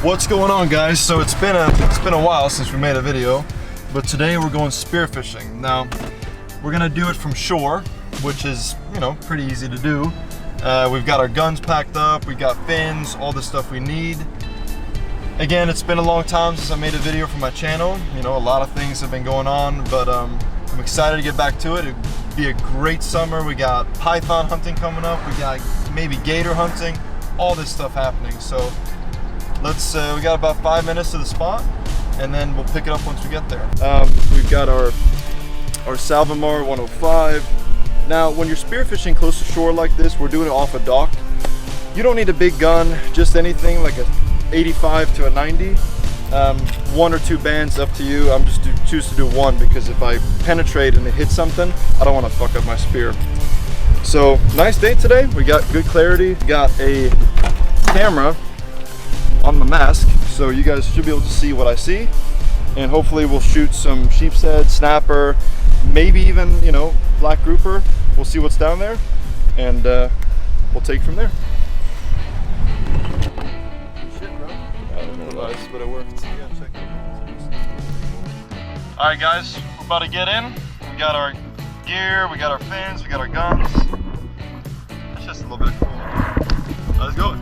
What's going on, guys? So it's been a while since we made a video, but today we're going spearfishing. Now we're gonna do it from shore, which is, you know, pretty easy to do. We've got our guns packed up, we got fins, all the stuff we need. Again, it's been a long time since I made a video for my channel. You know, a lot of things have been going on, but I'm excited to get back to it. It'd be a great summer. We got python hunting coming up, we got maybe gator hunting, all this stuff happening. So let's, we got about 5 minutes to the spot, and then we'll pick it up once we get there. We've got our Salvamar 105. Now, when you're spearfishing close to shore like this, we're doing it off a dock. You don't need a big gun, just anything like a 85 to a 90. 1 or 2 bands, up to you. I'm just choose to do 1 because if I penetrate and it hits something, I don't want to fuck up my spear. So, nice day today. We got good clarity. We got a camera on the mask, so you guys should be able to see what I see, and hopefully we'll shoot some sheep's head, snapper, maybe even, you know, black grouper. We'll see what's down there, and we'll take it from there. Shit, bro. I don't know, nice, but it worked. Yeah, check it. All right, guys, we're about to get in. We got our gear, we got our fins, we got our guns. That's just a little bit cool. Let's go.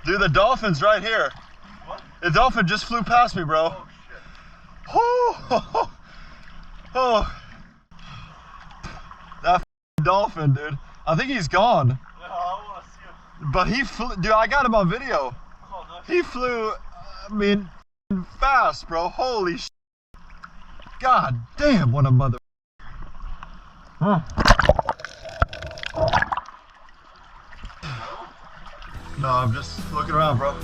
Dude, the dolphin's right here. What? The dolphin just flew past me, bro. Oh, shit. Oh. That dolphin, dude. I think he's gone. Yeah, I want to see him. But he flew, dude, I got him on video. Oh, nice. He flew, I mean, fast, bro. Holy shit. God damn, what a mother. Huh. No, I'm just looking around, bro.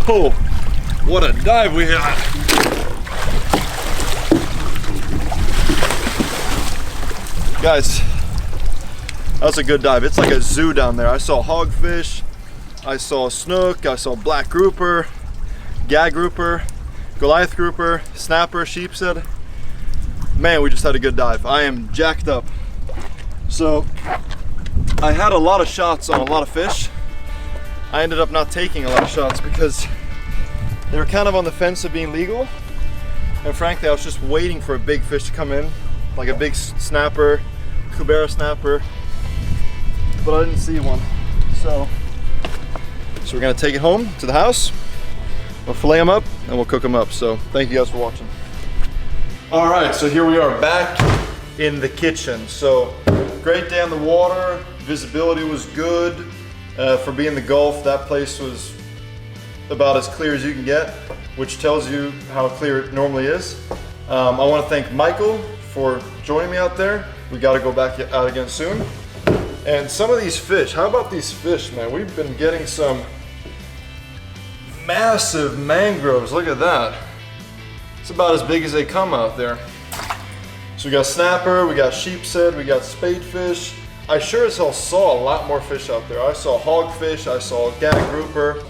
Oh, what a dive we had. Guys, that was a good dive. It's like a zoo down there. I saw hogfish, I saw snook, I saw black grouper, gag grouper, Goliath grouper, snapper, sheepshead. Man, we just had a good dive. I am jacked up. So, I had a lot of shots on a lot of fish. I ended up not taking a lot of shots because they were kind of on the fence of being legal. And frankly, I was just waiting for a big fish to come in, like a big snapper, Kubera snapper, but I didn't see one. So we're gonna take it home to the house. We'll fillet them up and we'll cook them up. So thank you guys for watching. All right, so here we are back in the kitchen. So great day on the water, visibility was good. For being the Gulf, that place was about as clear as you can get, which tells you how clear it normally is. I want to thank Michael for joining me out there. We got to go back out again soon. And some of these fish, how about these fish, man? We've been getting some massive mangroves. Look at that. It's about as big as they come out there. So we got snapper, we got sheepshead, we got spadefish. I sure as hell saw a lot more fish out there. I saw hogfish, I saw gag grouper.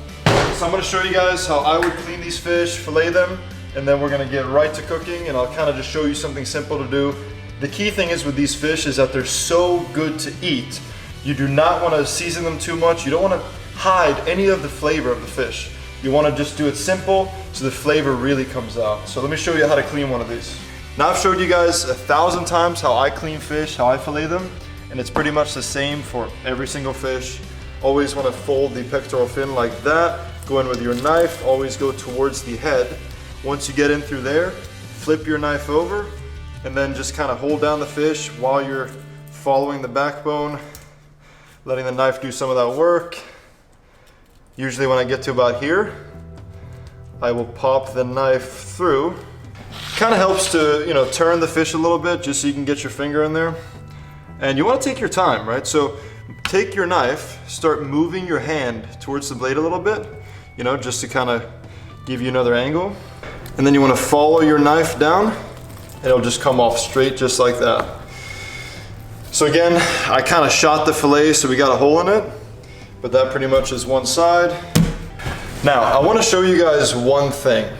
So I'm gonna show you guys how I would clean these fish, fillet them, and then we're gonna get right to cooking, and I'll kind of just show you something simple to do. The key thing is with these fish is that they're so good to eat. You do not wanna season them too much. You don't wanna hide any of the flavor of the fish. You wanna just do it simple so the flavor really comes out. So let me show you how to clean one of these. Now I've showed you guys 1,000 times how I clean fish, how I fillet them. And it's pretty much the same for every single fish. Always want to fold the pectoral fin like that. Go in with your knife, always go towards the head. Once you get in through there, flip your knife over and then just kind of hold down the fish while you're following the backbone, letting the knife do some of that work. Usually when I get to about here, I will pop the knife through Kind of helps to, you know, turn the fish a little bit just so you can get your finger in there. And you want to take your time, right? So take your knife, start moving your hand towards the blade a little bit, you know, just to kind of give you another angle. And then you want to follow your knife down and it'll just come off straight just like that. So again, I kind of shot the fillet so we got a hole in it, but that pretty much is one side. Now, I want to show you guys one thing.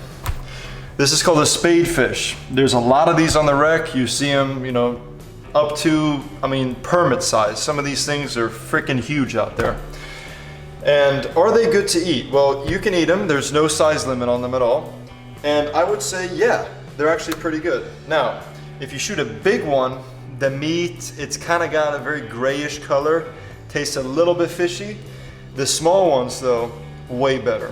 This is called a spade fish. There's a lot of these on the wreck. You see them, you know, up to, I mean, permit size. Some of these things are freaking huge out there. And are they good to eat? Well, you can eat them. There's no size limit on them at all. And I would say, yeah, they're actually pretty good. Now, if you shoot a big one, the meat, it's kind of got a very grayish color, tastes a little bit fishy. The small ones though, way better.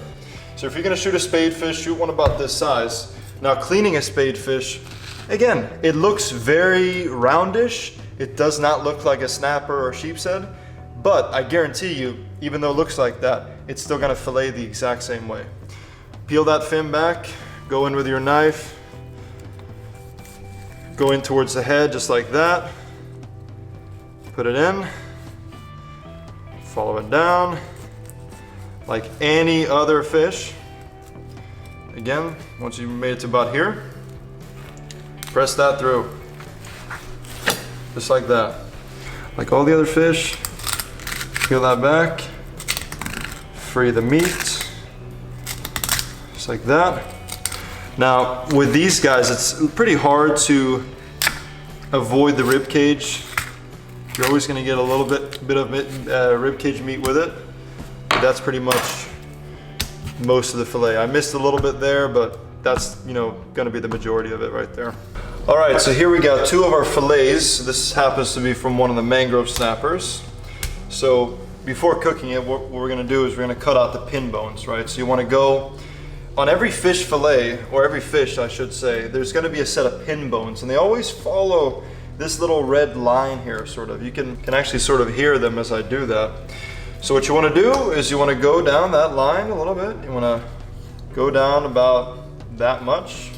So if you're gonna shoot a spade fish, shoot one about this size. Now cleaning a spade fish, again, it looks very roundish. It does not look like a snapper or sheep's head, but I guarantee you, even though it looks like that, it's still gonna fillet the exact same way. Peel that fin back, go in with your knife, go in towards the head just like that, put it in, follow it down, like any other fish. Again, once you've made it to about here, press that through. Just like that. Like all the other fish, peel that back, free the meat, just like that. Now, with these guys, it's pretty hard to avoid the rib cage. You're always gonna get a little bit of rib cage meat with it. That's pretty much most of the fillet. I missed a little bit there, but that's, you know, gonna be the majority of it right there. All right, so here we got two of our fillets. This happens to be from one of the mangrove snappers. So before cooking it, what we're gonna do is we're gonna cut out the pin bones, right? So you wanna go, on every fish fillet, or every fish I should say, there's gonna be a set of pin bones, and they always follow this little red line here, sort of. You can actually sort of hear them as I do that. So what you want to do is you want to go down that line a little bit. You want to go down about that much.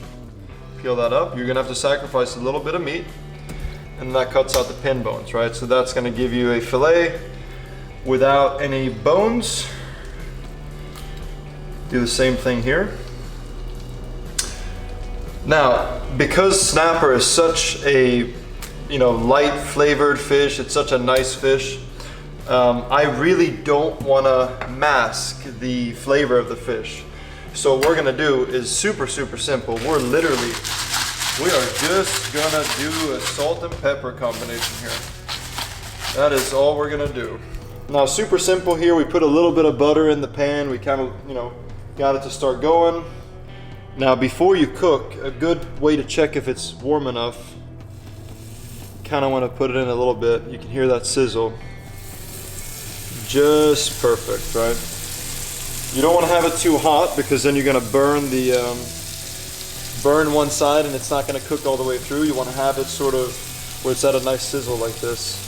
Peel that up. You're going to have to sacrifice a little bit of meat, and that cuts out the pin bones, right? So that's going to give you a fillet without any bones. Do the same thing here. Now, because snapper is such a, you know, light flavored fish, it's such a nice fish, I really don't want to mask the flavor of the fish. So what we're gonna do is super simple. We are just gonna do a salt and pepper combination here. That is all we're gonna do. Now, super simple here. We put a little bit of butter in the pan. We kind of, you know, got it to start going. Now, before you cook, a good way to check if it's warm enough, kind of want to put it in a little bit. You can hear that sizzle. Just perfect, right? You don't want to have it too hot because then you're going to burn one side and it's not going to cook all the way through. You want to have it sort of where it's at a nice sizzle like this.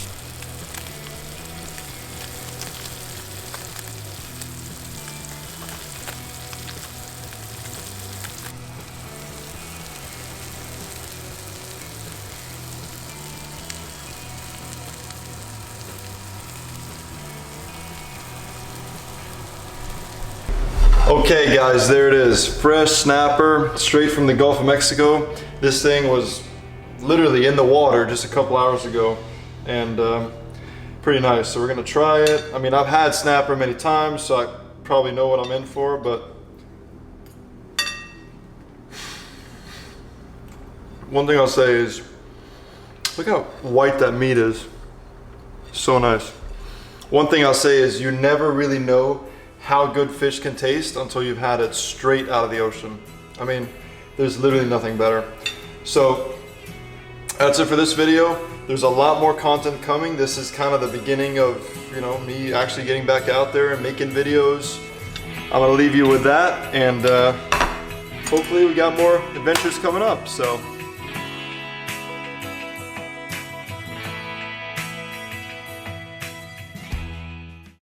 Okay guys, there it is. Fresh snapper, straight from the Gulf of Mexico. This thing was literally in the water just a couple hours ago, and pretty nice. So we're gonna try it. I mean, I've had snapper many times, so I probably know what I'm in for, but one thing I'll say is, look how white that meat is. So nice. One thing I'll say is you never really know how good fish can taste until you've had it straight out of the ocean. I mean, there's literally nothing better. So that's it for this video. There's a lot more content coming. This is kind of the beginning of, you know, me actually getting back out there and making videos. I'm gonna leave you with that, and hopefully we got more adventures coming up. So